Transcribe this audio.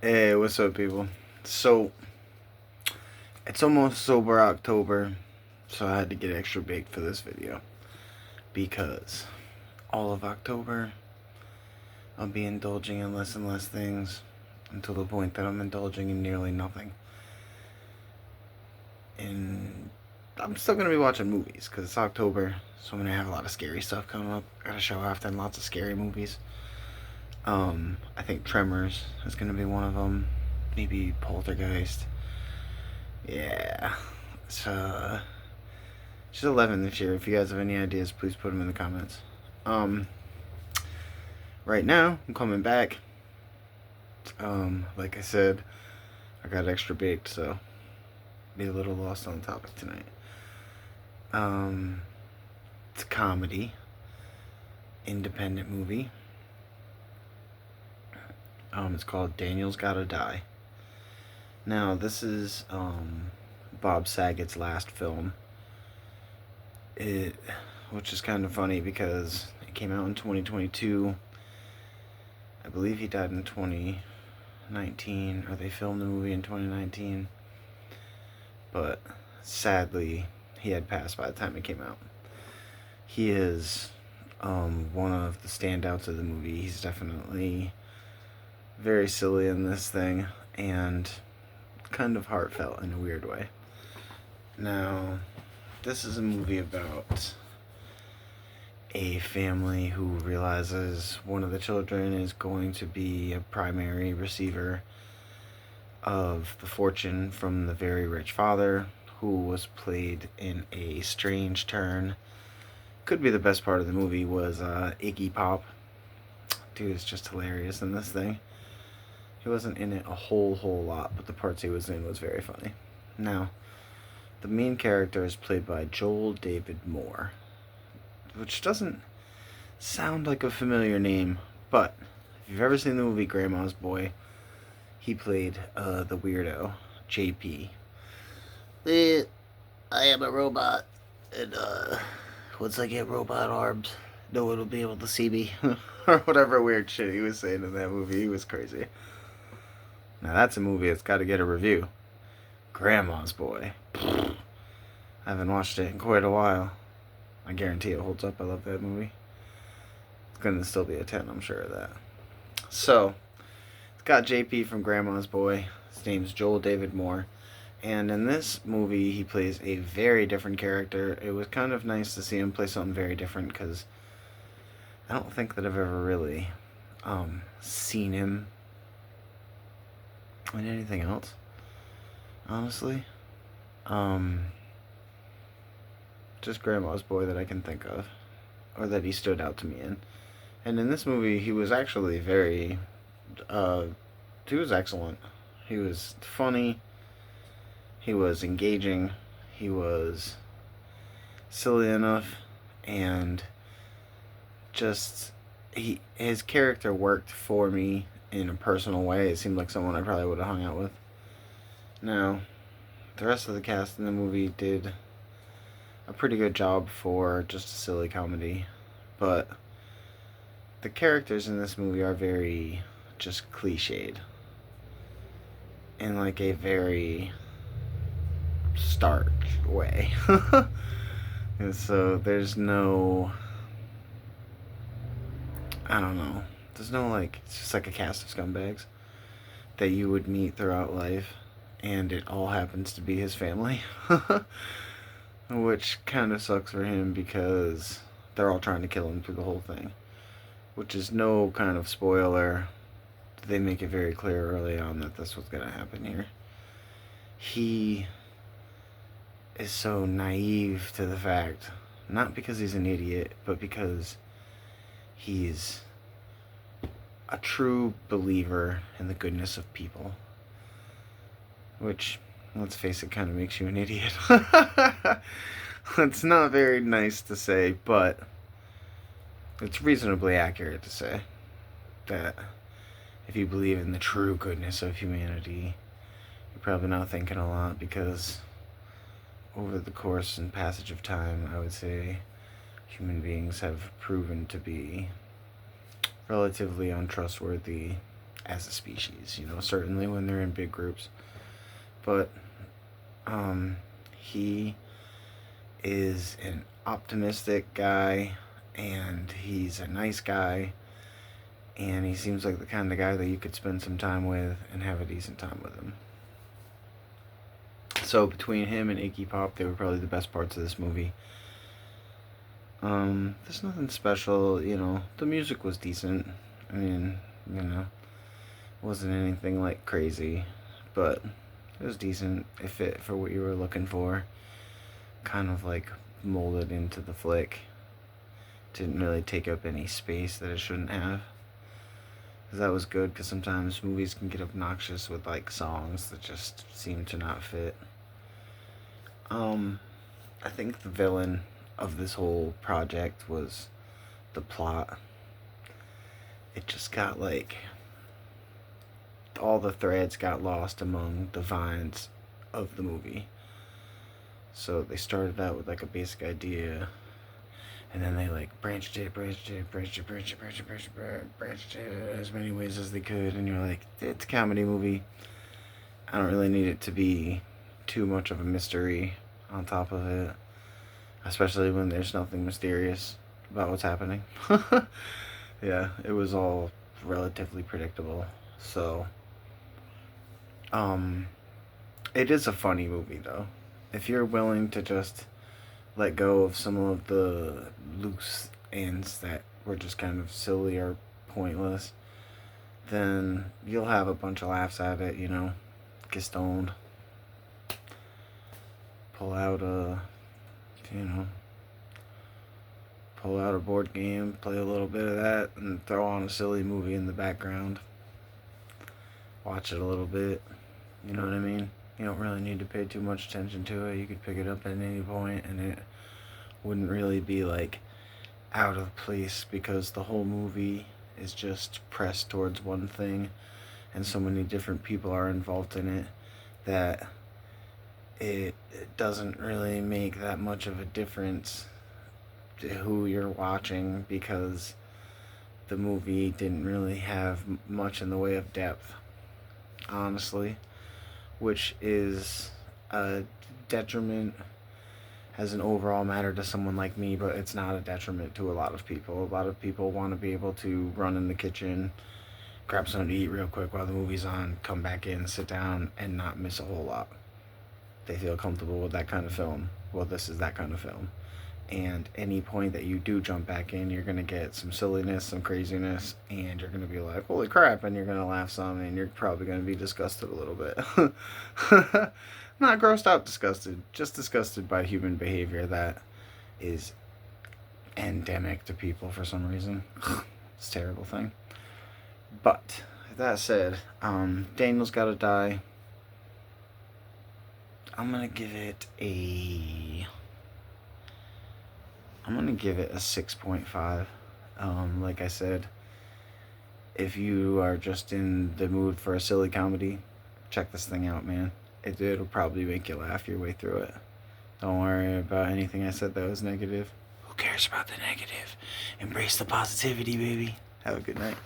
Hey, what's up, people? So, it's almost sober October, so I had to get extra baked for this video because all of October I'll be indulging in less and less things until the point that I'm indulging in nearly nothing. And I'm still gonna be watching movies because it's October, so I'm gonna have a lot of scary stuff coming up. Got a show after and lots of scary movies. I think Tremors is gonna be one of them. Maybe Poltergeist. Yeah. So she's 11 this year. If you guys have any ideas, please put them in the comments. Um, right now, I'm coming back. Like I said, I got extra baked, so be a little lost on the topic tonight. Um, it's a comedy, independent movie. It's called Daniel's Gotta Die. Now, this is Bob Saget's last film. It, which is kind of funny because it came out in 2022. I believe he died in 2019, or they filmed the movie in 2019. But sadly, he had passed by the time it came out. He is one of the standouts of the movie. He's definitely very silly in this thing and kind of heartfelt in a weird way. Now, this is a movie about a family who realizes one of the children is going to be a primary receiver of the fortune from the very rich father, who was played in a strange turn. Could be the best part of the movie was Iggy Pop. Dude is just hilarious in this thing. He wasn't in it a whole lot, but the parts he was in was very funny. Now, the main character is played by Joel David Moore, which doesn't sound like a familiar name, but if you've ever seen the movie Grandma's Boy, he played the weirdo, JP. I am a robot, and once I get robot arms, no one will be able to see me. Or whatever weird shit he was saying in that movie. He was crazy. Now that's a movie that's got to get a review. Grandma's Boy. I haven't watched it in quite a while. I guarantee it holds up. I love that movie. It's gonna still be a 10, I'm sure of that. So, it's got JP from Grandma's Boy. His name's Joel David Moore. And in this movie, he plays a very different character. It was kind of nice to see him play something very different because I don't think that I've ever really seen him in anything else, honestly. Um, just Grandma's Boy that I can think of, or that he stood out to me in. And in this movie, he was actually uh, he was excellent. He was funny. He was engaging. He was silly enough, and just his character worked for me in a personal way. It seemed like someone I probably would have hung out with. Now, the rest of the cast in the movie did a pretty good job for just a silly comedy, but the characters in this movie are very just cliched in like a very stark way. And so there's no, I don't know, there's no like, it's just like a cast of scumbags that you would meet throughout life, and it all happens to be his family. Which kind of sucks for him because they're all trying to kill him through the whole thing. Which is no kind of spoiler. They make it very clear early on that this was going to happen here. He is so naive to the fact, not because he's an idiot, but because he's a true believer in the goodness of people. Which, let's face it, kind of makes you an idiot. It's not very nice to say, but it's reasonably accurate to say that if you believe in the true goodness of humanity, you're probably not thinking a lot, because over the course and passage of time, I would say human beings have proven to be relatively untrustworthy as a species, you know, certainly when they're in big groups. But he is an optimistic guy, and he's a nice guy, and he seems like the kind of guy that you could spend some time with and have a decent time with him. So between him and Iggy Pop, they were probably the best parts of this movie. There's nothing special, you know. The music was decent. I mean, you know, wasn't anything like crazy, but it was decent. It fit for what you were looking for. Kind of like molded into the flick. Didn't really take up any space that it shouldn't have. Cause that was good, because sometimes movies can get obnoxious with like songs that just seem to not fit. I think the villain of this whole project was the plot. It just got like all the threads got lost among the vines of the movie. So they started out with like a basic idea, and then they like branched it as many ways as they could, and you're like, it's a comedy movie. I don't really need it to be too much of a mystery on top of it, especially when there's nothing mysterious about what's happening. Yeah, it was all relatively predictable. So, it is a funny movie though. If you're willing to just let go of some of the loose ends that were just kind of silly or pointless, then you'll have a bunch of laughs at it, you know. Get stoned. Pull out a, you know, pull out a board game, play a little bit of that, and throw on a silly movie in the background. Watch it a little bit. You know what I mean? You don't really need to pay too much attention to it. You could pick it up at any point, and it wouldn't really be like out of place, because the whole movie is just pressed towards one thing, and so many different people are involved in it that it doesn't really make that much of a difference to who you're watching, because the movie didn't really have much in the way of depth, honestly, which is a detriment as an overall matter to someone like me, but it's not a detriment to a lot of people. A lot of people want to be able to run in the kitchen, grab something to eat real quick while the movie's on, come back in, sit down, and not miss a whole lot. They feel comfortable with that kind of film. Well, this is that kind of film. And any point that you do jump back in, you're going to get some silliness, some craziness, and you're going to be like, holy crap, and you're going to laugh some, and you're probably going to be disgusted a little bit. Not grossed out disgusted, just disgusted by human behavior that is endemic to people for some reason. It's a terrible thing. But, that said, Daniel's Gotta Die. I'm gonna give it a 6.5. Like I said, if you are just in the mood for a silly comedy, check this thing out, man. It'll probably make you laugh your way through it. Don't worry about anything I said that was negative. Who cares about the negative? Embrace the positivity, baby. Have a good night.